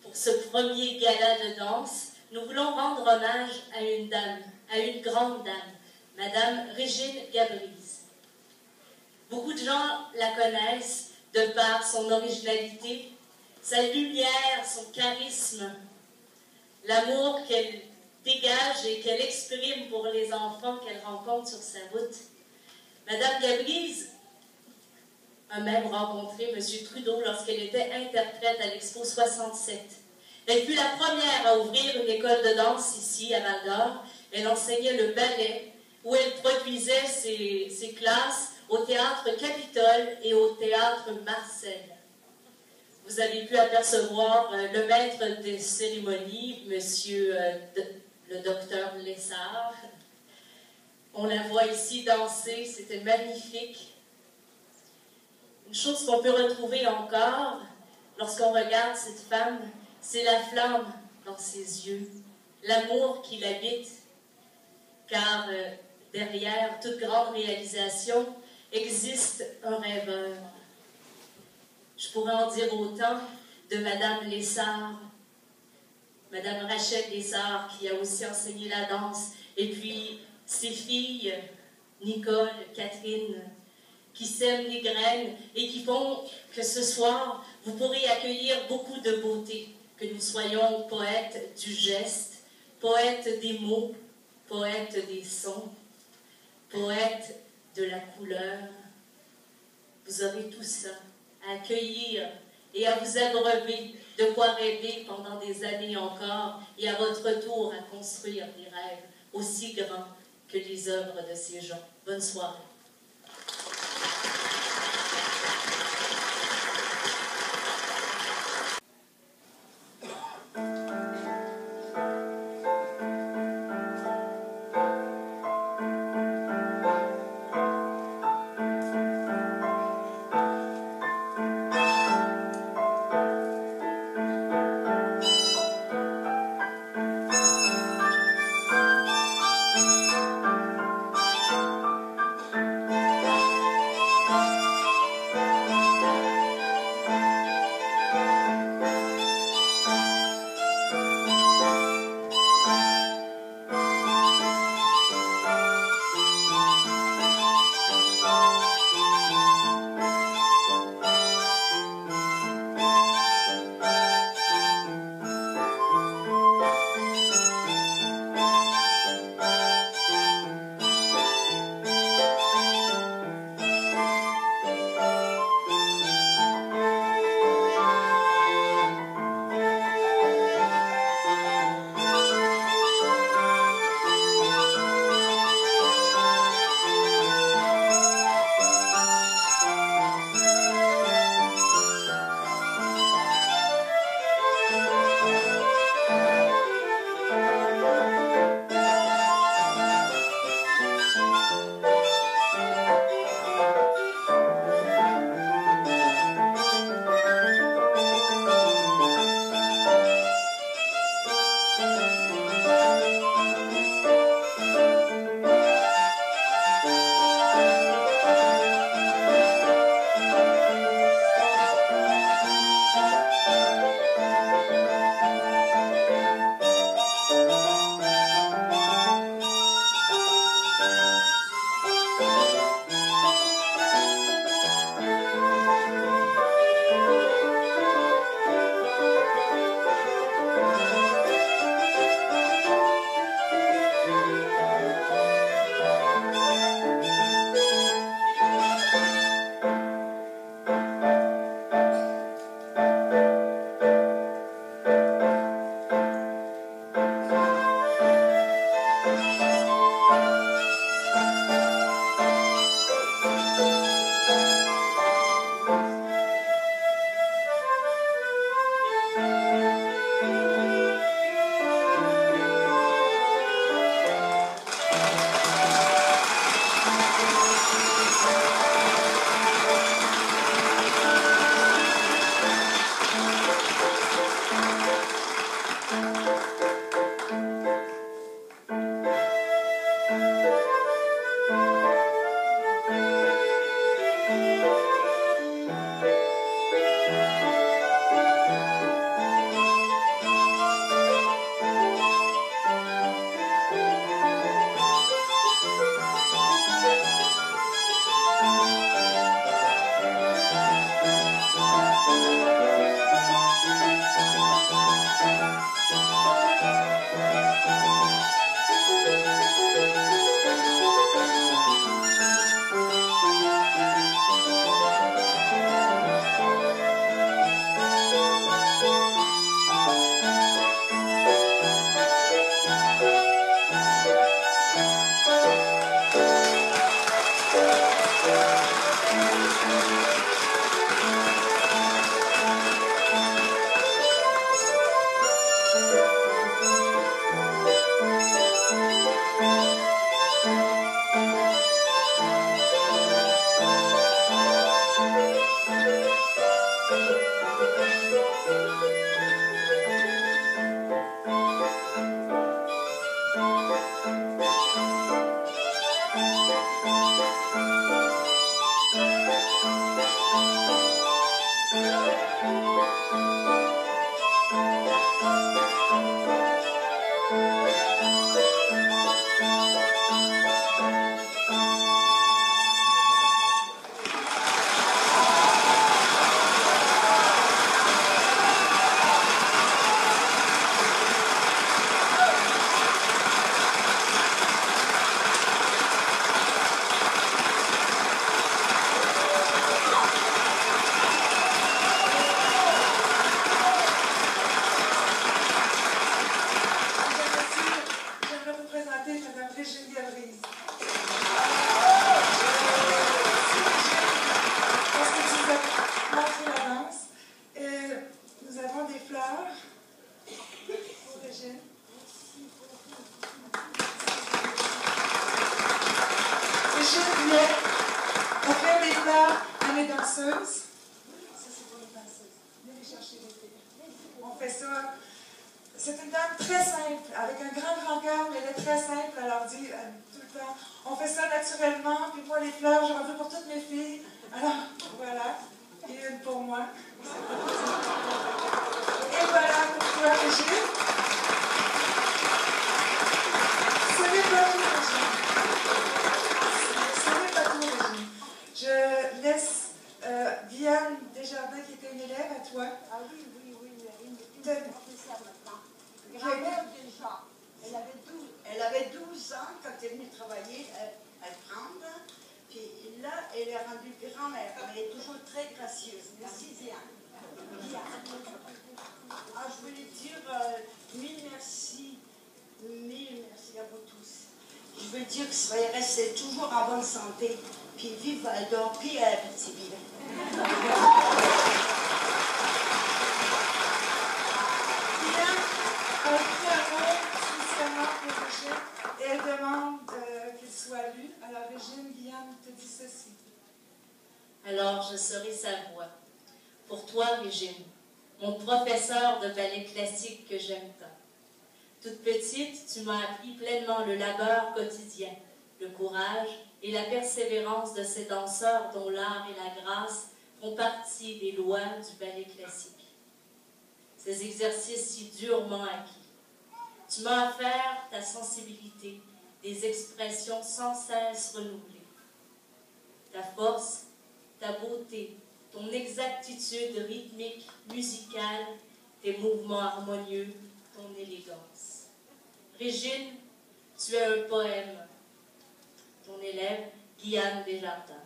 pour ce premier gala de danse, nous voulons rendre hommage à une dame, à une grande dame, Madame Régine Gabrise. Beaucoup de gens la connaissent de par son originalité, sa lumière, son charisme, l'amour qu'elle dégage et qu'elle exprime pour les enfants qu'elle rencontre sur sa route. Madame Gabrise a même rencontré M. Trudeau lorsqu'elle était interprète à l'Expo 67. Elle fut la première à ouvrir une école de danse ici, à Val-d'Or. Elle enseignait le ballet, où elle produisait ses classes au Théâtre Capitole et au Théâtre Marcel. Vous avez pu apercevoir le maître des cérémonies, le docteur Lessard. On la voit ici danser, c'était magnifique. Une chose qu'on peut retrouver encore lorsqu'on regarde cette femme, c'est la flamme dans ses yeux, l'amour qui l'habite, car derrière toute grande réalisation existe un rêveur. Je pourrais en dire autant de Madame Lessard, Madame Rachel Lessard, qui a aussi enseigné la danse, et puis ses filles, Nicole, Catherine, qui sèment les graines et qui font que ce soir, vous pourrez accueillir beaucoup de beauté, que nous soyons poètes du geste, poètes des mots, poètes des sons, poètes de la couleur. Vous aurez tout ça à accueillir et à vous abreuver, de quoi rêver pendant des années encore et à votre tour à construire des rêves aussi grands que les œuvres de ces gens. Bonne soirée. fleurs pour Régine. Régine voulait offrir des fleurs à mes danseuses. Ça, c'est pour les danseuses. Venez les chercher les filles. On fait ça. C'est une dame très simple, avec un grand cœur, mais elle est très simple. Elle leur dit tout le temps, on fait ça naturellement, puis moi, les fleurs, j'en veux pour toutes mes filles. Alors, voilà. Et une pour moi. Et voilà pour toi, Régine. Ce n'est pas tout, Régine. Ce n'est pas tout, Régine. Je laisse Diane Desjardins, qui était une élève, à toi. Ah oui, une professeure maintenant. Grand-mère déjà. Elle avait 12 ans quand elle est venue travailler à prendre. Puis là, elle est rendue grand-mère. Elle est toujours très gracieuse. Merci, Diane. Ah, je voulais dire mille merci. Mille merci à vous tous. Je veux dire que soyez restés toujours en bonne santé. Puis vive Val-d'Or, puis à Abitibi. Elle fait un mot spécialement pour Régine et elle demande qu'il soit lu. Alors Régine, Guyane te dit ceci. Alors je serai sa voix. Pour toi, Régine, mon professeur de ballet classique que j'aime tant. Toute petite, tu m'as appris pleinement le labeur quotidien, le courage et la persévérance de ces danseurs dont l'art et la grâce font partie des lois du ballet classique. Ces exercices si durement acquis. Tu m'as offert ta sensibilité, des expressions sans cesse renouvelées. Ta force, ta beauté, ton exactitude rythmique, musicale, tes mouvements harmonieux, ton élégance. Régine, tu es un poème. Ton élève, Guyane Desjardins.